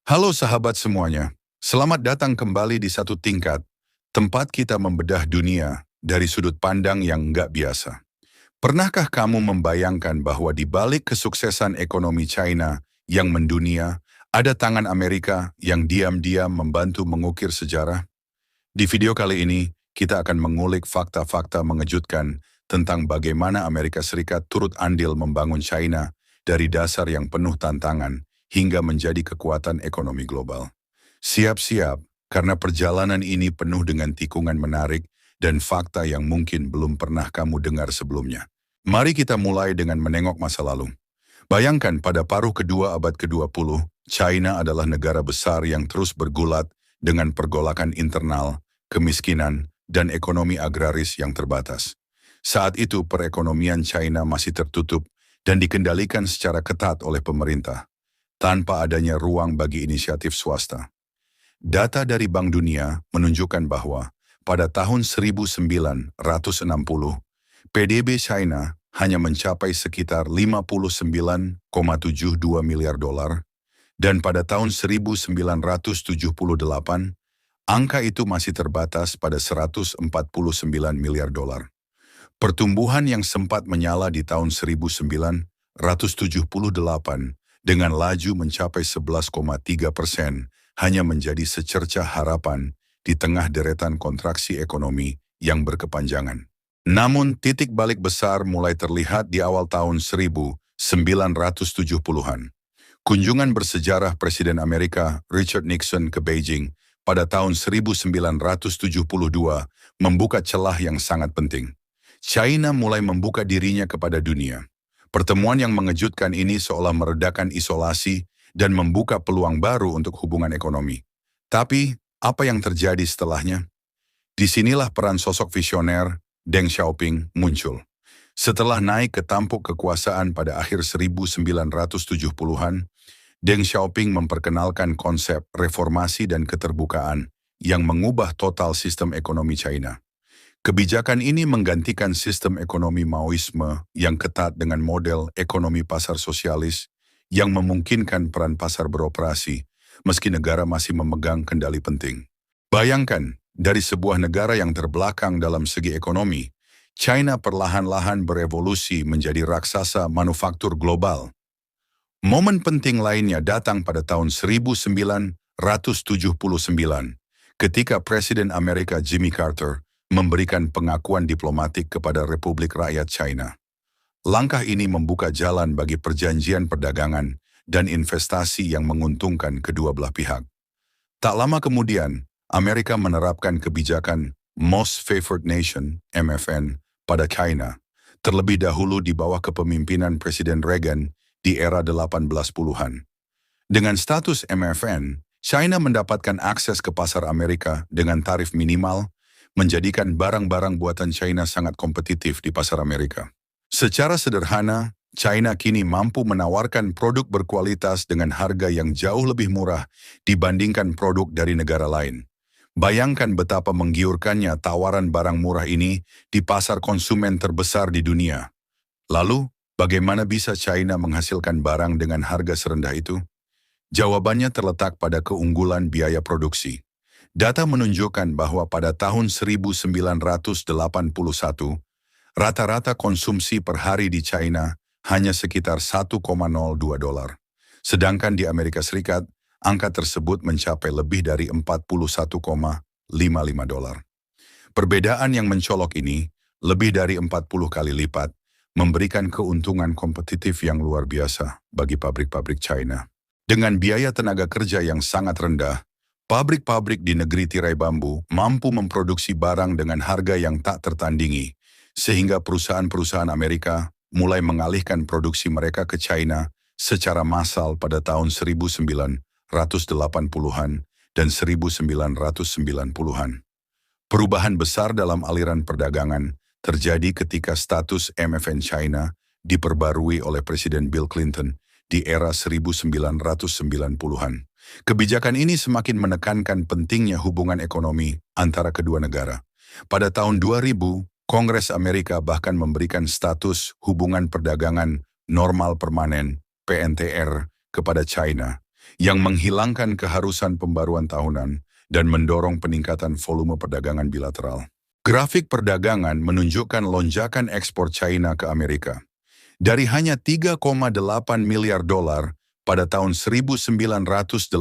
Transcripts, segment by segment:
Halo sahabat semuanya, selamat datang kembali di Satu Tingkat, tempat kita membedah dunia dari sudut pandang yang nggak biasa. Pernahkah kamu membayangkan bahwa di balik kesuksesan ekonomi China yang mendunia, ada tangan Amerika yang diam-diam membantu mengukir sejarah? Di video kali ini, kita akan mengulik fakta-fakta mengejutkan tentang bagaimana Amerika Serikat turut andil membangun China dari dasar yang penuh tantangan hingga menjadi kekuatan ekonomi global. Siap-siap, karena perjalanan ini penuh dengan tikungan menarik dan fakta yang mungkin belum pernah kamu dengar sebelumnya. Mari kita mulai dengan menengok masa lalu. Bayangkan pada paruh kedua abad ke-20, China adalah negara besar yang terus bergulat dengan pergolakan internal, kemiskinan, dan ekonomi agraris yang terbatas. Saat itu perekonomian China masih tertutup dan dikendalikan secara ketat oleh pemerintah, tanpa adanya ruang bagi inisiatif swasta. Data dari Bank Dunia menunjukkan bahwa pada tahun 1960, PDB China hanya mencapai sekitar 59,72 miliar dolar, dan pada tahun 1978, angka itu masih terbatas pada 149 miliar dolar. Pertumbuhan yang sempat menyala di tahun 1978 dengan laju mencapai 11,3% hanya menjadi secercah harapan di tengah deretan kontraksi ekonomi yang berkepanjangan. Namun titik balik besar mulai terlihat di awal tahun 1970-an. Kunjungan bersejarah Presiden Amerika Richard Nixon ke Beijing pada tahun 1972 membuka celah yang sangat penting. China mulai membuka dirinya kepada dunia. Pertemuan yang mengejutkan ini seolah meredakan isolasi dan membuka peluang baru untuk hubungan ekonomi. Tapi, apa yang terjadi setelahnya? Disinilah peran sosok visioner Deng Xiaoping muncul. Setelah naik ke tampuk kekuasaan pada akhir 1970-an, Deng Xiaoping memperkenalkan konsep reformasi dan keterbukaan yang mengubah total sistem ekonomi China. Kebijakan ini menggantikan sistem ekonomi Maoisme yang ketat dengan model ekonomi pasar sosialis yang memungkinkan peran pasar beroperasi meski negara masih memegang kendali penting. Bayangkan, dari sebuah negara yang terbelakang dalam segi ekonomi, China perlahan-lahan berevolusi menjadi raksasa manufaktur global. Momen penting lainnya datang pada tahun 1979, ketika Presiden Amerika Jimmy Carter memberikan pengakuan diplomatik kepada Republik Rakyat China. Langkah ini membuka jalan bagi perjanjian perdagangan dan investasi yang menguntungkan kedua belah pihak. Tak lama kemudian, Amerika menerapkan kebijakan Most Favored Nation (MFN) pada China, terlebih dahulu di bawah kepemimpinan Presiden Reagan di era 1810-an. Dengan status MFN, China mendapatkan akses ke pasar Amerika dengan tarif minimal, menjadikan barang-barang buatan China sangat kompetitif di pasar Amerika. Secara sederhana, China kini mampu menawarkan produk berkualitas dengan harga yang jauh lebih murah dibandingkan produk dari negara lain. Bayangkan betapa menggiurkannya tawaran barang murah ini di pasar konsumen terbesar di dunia. Lalu, bagaimana bisa China menghasilkan barang dengan harga serendah itu? Jawabannya terletak pada keunggulan biaya produksi. Data menunjukkan bahwa pada tahun 1981, rata-rata konsumsi per hari di China hanya sekitar 1,02 dolar. Sedangkan di Amerika Serikat, angka tersebut mencapai lebih dari 41,55 dolar. Perbedaan yang mencolok ini, lebih dari 40 kali lipat, memberikan keuntungan kompetitif yang luar biasa bagi pabrik-pabrik China. Dengan biaya tenaga kerja yang sangat rendah, pabrik-pabrik di negeri tirai bambu mampu memproduksi barang dengan harga yang tak tertandingi, sehingga perusahaan-perusahaan Amerika mulai mengalihkan produksi mereka ke China secara massal pada tahun 1980-an dan 1990-an. Perubahan besar dalam aliran perdagangan terjadi ketika status MFN China diperbarui oleh Presiden Bill Clinton di era 1990-an. Kebijakan ini semakin menekankan pentingnya hubungan ekonomi antara kedua negara. Pada tahun 2000, Kongres Amerika bahkan memberikan status hubungan perdagangan normal permanen (PNTR) kepada China, yang menghilangkan keharusan pembaruan tahunan dan mendorong peningkatan volume perdagangan bilateral. Grafik perdagangan menunjukkan lonjakan ekspor China ke Amerika. Dari hanya 3,8 miliar dolar pada tahun 1985,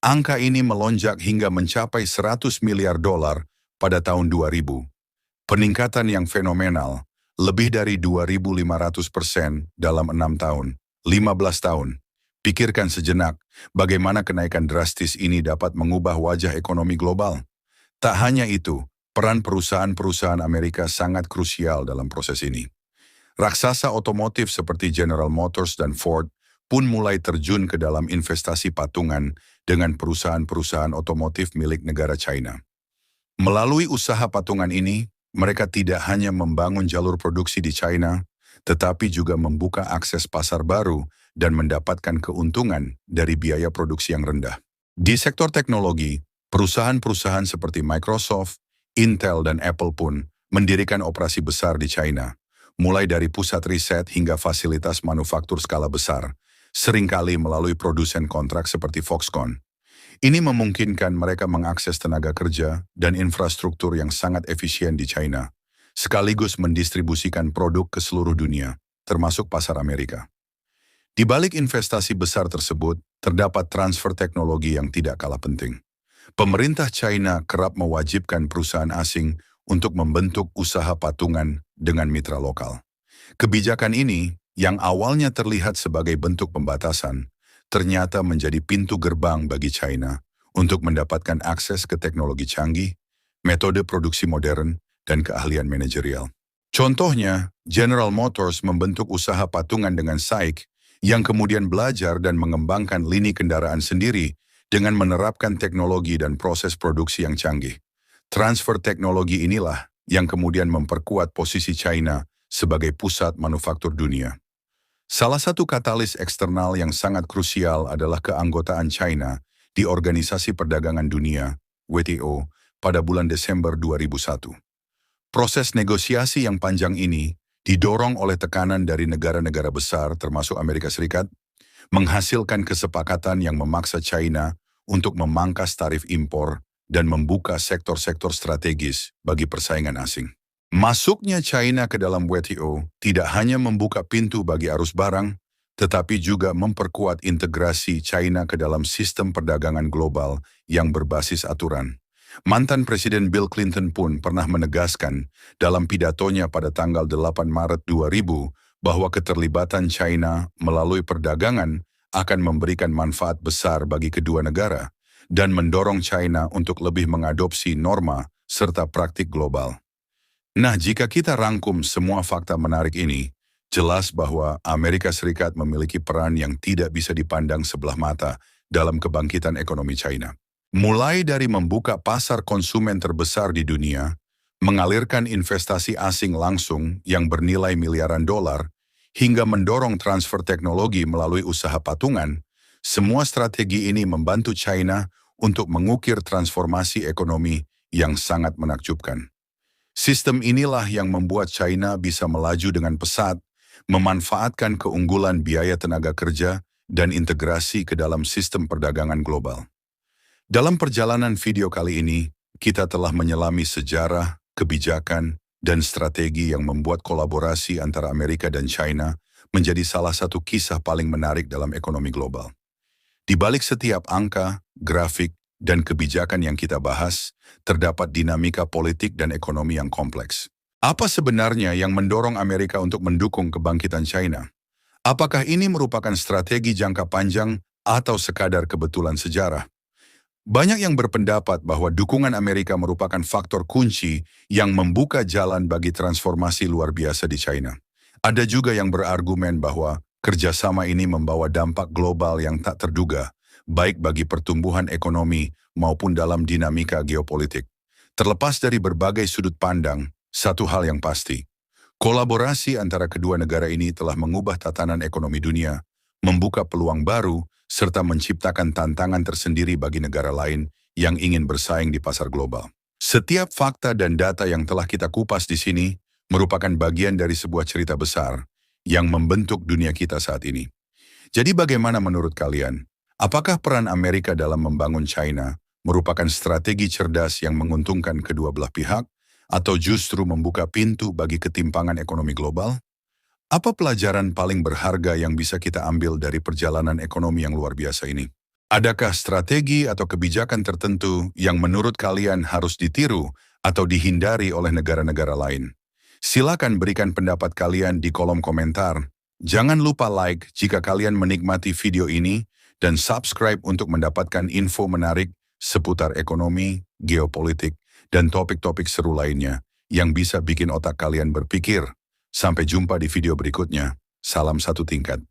angka ini melonjak hingga mencapai 100 miliar dolar pada tahun 2000. Peningkatan yang fenomenal, lebih dari 2.500% dalam 6 tahun, 15 tahun. Pikirkan sejenak bagaimana kenaikan drastis ini dapat mengubah wajah ekonomi global. Tak hanya itu, peran perusahaan-perusahaan Amerika sangat krusial dalam proses ini. Raksasa otomotif seperti General Motors dan Ford pun mulai terjun ke dalam investasi patungan dengan perusahaan-perusahaan otomotif milik negara China. Melalui usaha patungan ini, mereka tidak hanya membangun jalur produksi di China, tetapi juga membuka akses pasar baru dan mendapatkan keuntungan dari biaya produksi yang rendah. Di sektor teknologi, perusahaan-perusahaan seperti Microsoft, Intel, dan Apple pun mendirikan operasi besar di China, mulai dari pusat riset hingga fasilitas manufaktur skala besar, seringkali melalui produsen kontrak seperti Foxconn. Ini memungkinkan mereka mengakses tenaga kerja dan infrastruktur yang sangat efisien di China, sekaligus mendistribusikan produk ke seluruh dunia, termasuk pasar Amerika. Di balik investasi besar tersebut, terdapat transfer teknologi yang tidak kalah penting. Pemerintah China kerap mewajibkan perusahaan asing untuk membentuk usaha patungan dengan mitra lokal. Kebijakan ini, yang awalnya terlihat sebagai bentuk pembatasan, ternyata menjadi pintu gerbang bagi China untuk mendapatkan akses ke teknologi canggih, metode produksi modern, dan keahlian manajerial. Contohnya, General Motors membentuk usaha patungan dengan SAIC yang kemudian belajar dan mengembangkan lini kendaraan sendiri dengan menerapkan teknologi dan proses produksi yang canggih. Transfer teknologi inilah yang kemudian memperkuat posisi China sebagai pusat manufaktur dunia. Salah satu katalis eksternal yang sangat krusial adalah keanggotaan China di Organisasi Perdagangan Dunia, WTO, pada bulan Desember 2001. Proses negosiasi yang panjang ini didorong oleh tekanan dari negara-negara besar termasuk Amerika Serikat, menghasilkan kesepakatan yang memaksa China untuk memangkas tarif impor dan membuka sektor-sektor strategis bagi persaingan asing. Masuknya China ke dalam WTO tidak hanya membuka pintu bagi arus barang, tetapi juga memperkuat integrasi China ke dalam sistem perdagangan global yang berbasis aturan. Mantan Presiden Bill Clinton pun pernah menegaskan dalam pidatonya pada tanggal 8 Maret 2000 bahwa keterlibatan China melalui perdagangan akan memberikan manfaat besar bagi kedua negara dan mendorong China untuk lebih mengadopsi norma serta praktik global. Nah, jika kita rangkum semua fakta menarik ini, jelas bahwa Amerika Serikat memiliki peran yang tidak bisa dipandang sebelah mata dalam kebangkitan ekonomi China. Mulai dari membuka pasar konsumen terbesar di dunia, mengalirkan investasi asing langsung yang bernilai miliaran dolar, hingga mendorong transfer teknologi melalui usaha patungan, semua strategi ini membantu China untuk mengukir transformasi ekonomi yang sangat menakjubkan. Sistem inilah yang membuat China bisa melaju dengan pesat, memanfaatkan keunggulan biaya tenaga kerja dan integrasi ke dalam sistem perdagangan global. Dalam perjalanan video kali ini, kita telah menyelami sejarah, kebijakan, dan strategi yang membuat kolaborasi antara Amerika dan China menjadi salah satu kisah paling menarik dalam ekonomi global. Di balik setiap angka, grafik, dan kebijakan yang kita bahas, terdapat dinamika politik dan ekonomi yang kompleks. Apa sebenarnya yang mendorong Amerika untuk mendukung kebangkitan China? Apakah ini merupakan strategi jangka panjang atau sekadar kebetulan sejarah? Banyak yang berpendapat bahwa dukungan Amerika merupakan faktor kunci yang membuka jalan bagi transformasi luar biasa di China. Ada juga yang berargumen bahwa kerjasama ini membawa dampak global yang tak terduga, baik bagi pertumbuhan ekonomi maupun dalam dinamika geopolitik. Terlepas dari berbagai sudut pandang, satu hal yang pasti, kolaborasi antara kedua negara ini telah mengubah tatanan ekonomi dunia, membuka peluang baru, serta menciptakan tantangan tersendiri bagi negara lain yang ingin bersaing di pasar global. Setiap fakta dan data yang telah kita kupas di sini merupakan bagian dari sebuah cerita besar yang membentuk dunia kita saat ini. Jadi bagaimana menurut kalian? Apakah peran Amerika dalam membangun China merupakan strategi cerdas yang menguntungkan kedua belah pihak, atau justru membuka pintu bagi ketimpangan ekonomi global? Apa pelajaran paling berharga yang bisa kita ambil dari perjalanan ekonomi yang luar biasa ini? Adakah strategi atau kebijakan tertentu yang menurut kalian harus ditiru atau dihindari oleh negara-negara lain? Silakan berikan pendapat kalian di kolom komentar. Jangan lupa like jika kalian menikmati video ini dan subscribe untuk mendapatkan info menarik seputar ekonomi, geopolitik, dan topik-topik seru lainnya yang bisa bikin otak kalian berpikir. Sampai jumpa di video berikutnya. Salam satu tingkat.